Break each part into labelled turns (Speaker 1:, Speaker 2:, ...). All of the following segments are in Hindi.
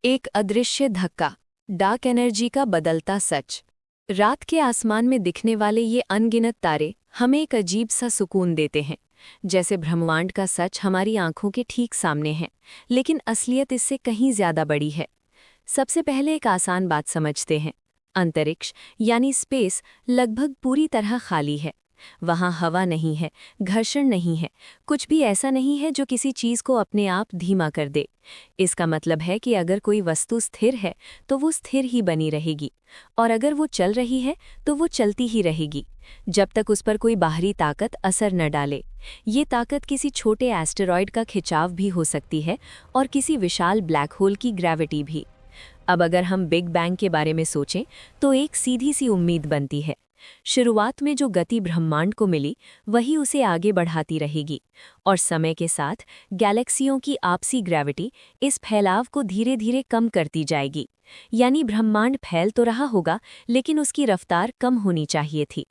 Speaker 1: एक अदृश्य धक्का, डार्क एनर्जी का बदलता सच। रात के आसमान में दिखने वाले ये अनगिनत तारे हमें एक अजीब सा सुकून देते हैं, जैसे ब्रह्मांड का सच हमारी आंखों के ठीक सामने है, लेकिन असलियत इससे कहीं ज्यादा बड़ी है। सबसे पहले एक आसान बात समझते हैं। अंतरिक्ष यानी स्पेस लगभग पूरी तरह खाली है। वहाँ हवा नहीं है, घर्षण नहीं है, कुछ भी ऐसा नहीं है जो किसी चीज को अपने आप धीमा कर दे। इसका मतलब है कि अगर कोई वस्तु स्थिर है तो वो स्थिर ही बनी रहेगी, और अगर वो चल रही है तो वो चलती ही रहेगी, जब तक उस पर कोई बाहरी ताकत असर न डाले। ये ताकत किसी छोटे एस्टेरॉयड का खिंचाव भी हो सकती है, और किसी विशाल ब्लैक होल की ग्रेविटी भी। अब अगर हम बिग बैंग के बारे में सोचें तो एक सीधी सी उम्मीद बनती है। शुरुआत में जो गति ब्रह्मांड को मिली वही उसे आगे बढ़ाती रहेगी, और समय के साथ गैलेक्सियों की आपसी ग्रेविटी इस फैलाव को धीरे धीरे कम करती जाएगी। यानी ब्रह्मांड फैल तो रहा होगा, लेकिन उसकी रफ्तार कम होनी चाहिए थी।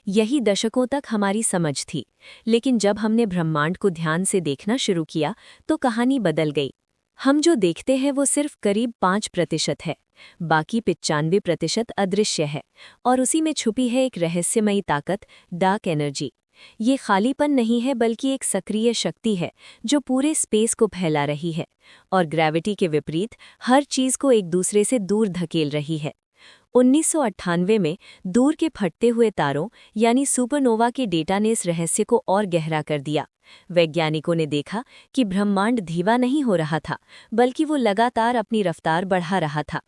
Speaker 1: यही दशकों तक हमारी समझ थी, लेकिन जब हमने ब्रह्मांड को ध्यान से देखना शुरू किया तो कहानी बदल गई। हम जो देखते हैं वो सिर्फ करीब 5% है, बाकी 95% अदृश्य है, और उसी में छुपी है एक रहस्यमयी ताकत, डार्क एनर्जी। ये खालीपन नहीं है, बल्कि एक सक्रिय शक्ति है जो पूरे स्पेस को फैला रही है, और ग्रेविटी के विपरीत हर चीज को एक दूसरे से दूर धकेल रही है। 1998 में दूर के फटते हुए तारों यानी सुपरनोवा के डेटा ने इस रहस्य को और गहरा कर दिया। वैज्ञानिकों ने देखा कि ब्रह्मांड धीमा नहीं हो रहा था, बल्कि वो लगातार अपनी रफ्तार बढ़ा रहा था।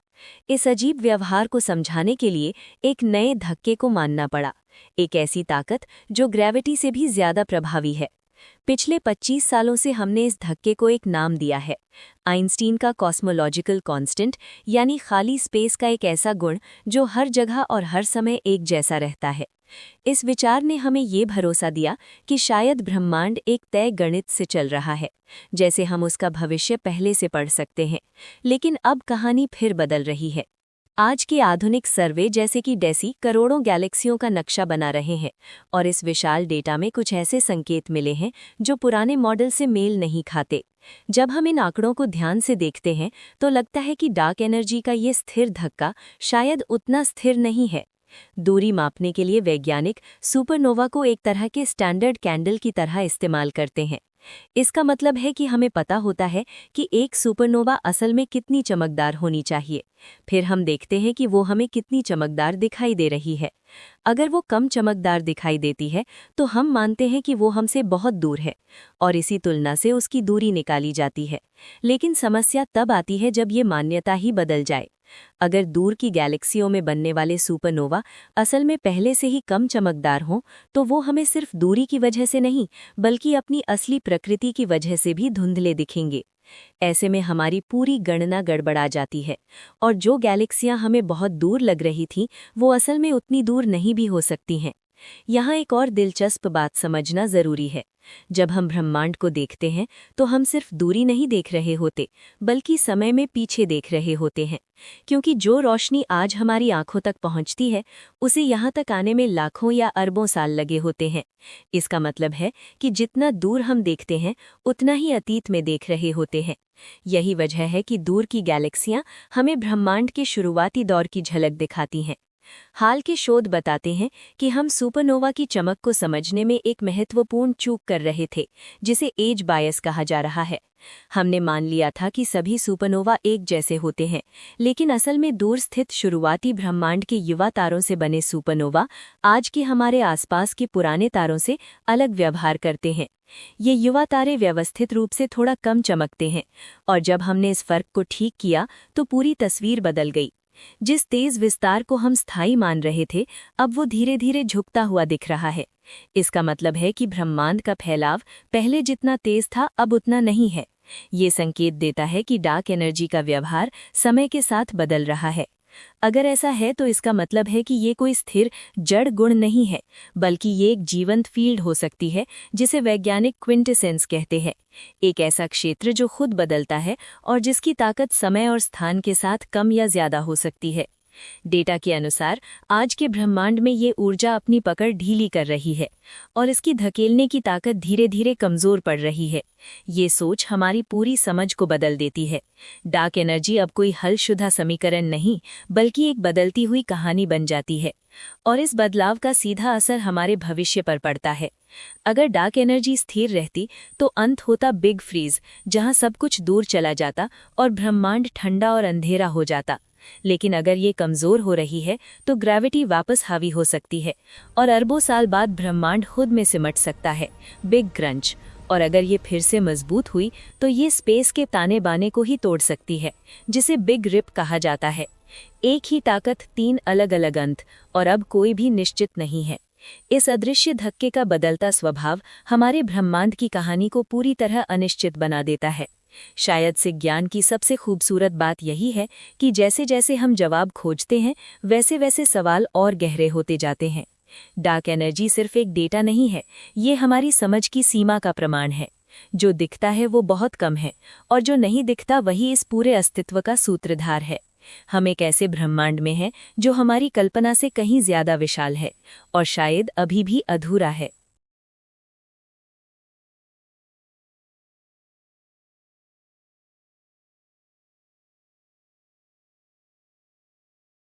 Speaker 1: इस अजीब व्यवहार को समझाने के लिए एक नए धक्के को मानना पड़ा, एक ऐसी ताकत जो ग्रेविटी से भी ज्यादा प्रभावी है। पिछले 25 सालों से हमने इस धक्के को एक नाम दिया है, आइंस्टीन का कॉस्मोलॉजिकल कांस्टेंट, यानी खाली स्पेस का एक ऐसा गुण जो हर जगह और हर समय एक जैसा रहता है। इस विचार ने हमें ये भरोसा दिया कि शायद ब्रह्मांड एक तय गणित से चल रहा है, जैसे हम उसका भविष्य पहले से पढ़ सकते हैं। लेकिन अब कहानी फिर बदल रही है। आज के आधुनिक सर्वे जैसे कि डेसी करोड़ों गैलेक्सियों का नक्शा बना रहे हैं, और इस विशाल डेटा में कुछ ऐसे संकेत मिले हैं जो पुराने मॉडल से मेल नहीं खाते। जब हम इन आंकड़ों को ध्यान से देखते हैं तो लगता है कि डार्क एनर्जी का ये स्थिर धक्का शायद उतना स्थिर नहीं है। दूरी मापने के लिए वैज्ञानिक सुपरनोवा को एक तरह के स्टैंडर्ड कैंडल की तरह इस्तेमाल करते हैं। इसका मतलब है कि हमें पता होता है कि एक सुपरनोवा असल में कितनी चमकदार होनी चाहिए। फिर हम देखते हैं कि वो हमें कितनी चमकदार दिखाई दे रही है। अगर वो कम चमकदार दिखाई देती है तो हम मानते हैं कि वो हमसे बहुत दूर है, और इसी तुलना से उसकी दूरी निकाली जाती है। लेकिन समस्या तब आती है जब ये मान्यता ही बदल जाए। अगर दूर की गैलेक्सियों में बनने वाले सुपरनोवा असल में पहले से ही कम चमकदार हों, तो वो हमें सिर्फ दूरी की वजह से नहीं, बल्कि अपनी असली प्रकृति की वजह से भी धुंधले दिखेंगे। ऐसे में हमारी पूरी गणना गड़बड़ा जाती है, और जो गैलेक्सियां हमें बहुत दूर लग रही थीं, वो असल में उतनी दूर नहीं भी हो सकती हैं। यहाँ एक और दिलचस्प बात समझना जरूरी है। जब हम ब्रह्मांड को देखते हैं तो हम सिर्फ दूरी नहीं देख रहे होते, बल्कि समय में पीछे देख रहे होते हैं, क्योंकि जो रोशनी आज हमारी आंखों तक पहुंचती है उसे यहाँ तक आने में लाखों या अरबों साल लगे होते हैं। इसका मतलब है कि जितना दूर हम देखते हैं उतना ही अतीत में देख रहे होते हैं। यही वजह है कि दूर की गैलेक्सियां हमें ब्रह्मांड के शुरुआती दौर की झलक दिखाती हैं। हाल के शोध बताते हैं कि हम सुपरनोवा की चमक को समझने में एक महत्वपूर्ण चूक कर रहे थे, जिसे एज बायस कहा जा रहा है। हमने मान लिया था कि सभी सुपरनोवा एक जैसे होते हैं, लेकिन असल में दूर स्थित शुरुआती ब्रह्मांड के युवा तारों से बने सुपरनोवा आज के हमारे आसपास के पुराने तारों से अलग व्यवहार करते हैं। ये युवा तारे व्यवस्थित रूप से थोड़ा कम चमकते हैं, और जब हमने इस फर्क को ठीक किया तो पूरी तस्वीर बदल गई। जिस तेज विस्तार को हम स्थायी मान रहे थे, अब वो धीरे धीरे झुकता हुआ दिख रहा है। इसका मतलब है कि ब्रह्मांड का फैलाव पहले जितना तेज था अब उतना नहीं है। ये संकेत देता है कि डार्क एनर्जी का व्यवहार समय के साथ बदल रहा है। अगर ऐसा है तो इसका मतलब है कि ये कोई स्थिर जड़ गुण नहीं है, बल्कि ये एक जीवंत फील्ड हो सकती है, जिसे वैज्ञानिक क्विंटेसेंस कहते हैं। एक ऐसा क्षेत्र जो खुद बदलता है और जिसकी ताकत समय और स्थान के साथ कम या ज्यादा हो सकती है। डेटा के अनुसार आज के ब्रह्मांड में ये ऊर्जा अपनी पकड़ ढीली कर रही है और इसकी धकेलने की ताकत धीरे धीरे कमजोर पड़ रही है। ये सोच हमारी पूरी समझ को बदल देती है। डार्क एनर्जी अब कोई हलशुदा समीकरण नहीं, बल्कि एक बदलती हुई कहानी बन जाती है और इस बदलाव का सीधा असर हमारे भविष्य पर पड़ता है। अगर डार्क एनर्जी स्थिर रहती तो अंत होता बिग फ्रीज, जहां सब कुछ दूर चला जाता और ब्रह्मांड ठंडा और अंधेरा हो जाता। लेकिन अगर ये कमजोर हो रही है तो ग्रेविटी वापस हावी हो सकती है और अरबों साल बाद ब्रह्मांड खुद में सिमट सकता है, बिग क्रंच। और अगर ये फिर से मजबूत हुई तो ये स्पेस के ताने बाने को ही तोड़ सकती है, जिसे बिग रिप कहा जाता है। एक ही ताकत, तीन अलग अलग अंत, और अब कोई भी निश्चित नहीं है। इस अदृश्य धक्के का बदलता स्वभाव हमारे ब्रह्मांड की कहानी को पूरी तरह अनिश्चित बना देता है। शायद से ज्ञान की सबसे खूबसूरत बात यही है कि जैसे जैसे हम जवाब खोजते हैं, वैसे वैसे सवाल और गहरे होते जाते हैं। डार्क एनर्जी सिर्फ एक डेटा नहीं है, ये हमारी समझ की सीमा का प्रमाण है। जो दिखता है वो बहुत कम है और जो नहीं दिखता वही इस पूरे अस्तित्व का सूत्रधार है। हम एक ऐसे ब्रह्मांड में हैं जो हमारी कल्पना से कहीं ज्यादा विशाल है और शायद अभी भी अधूरा है।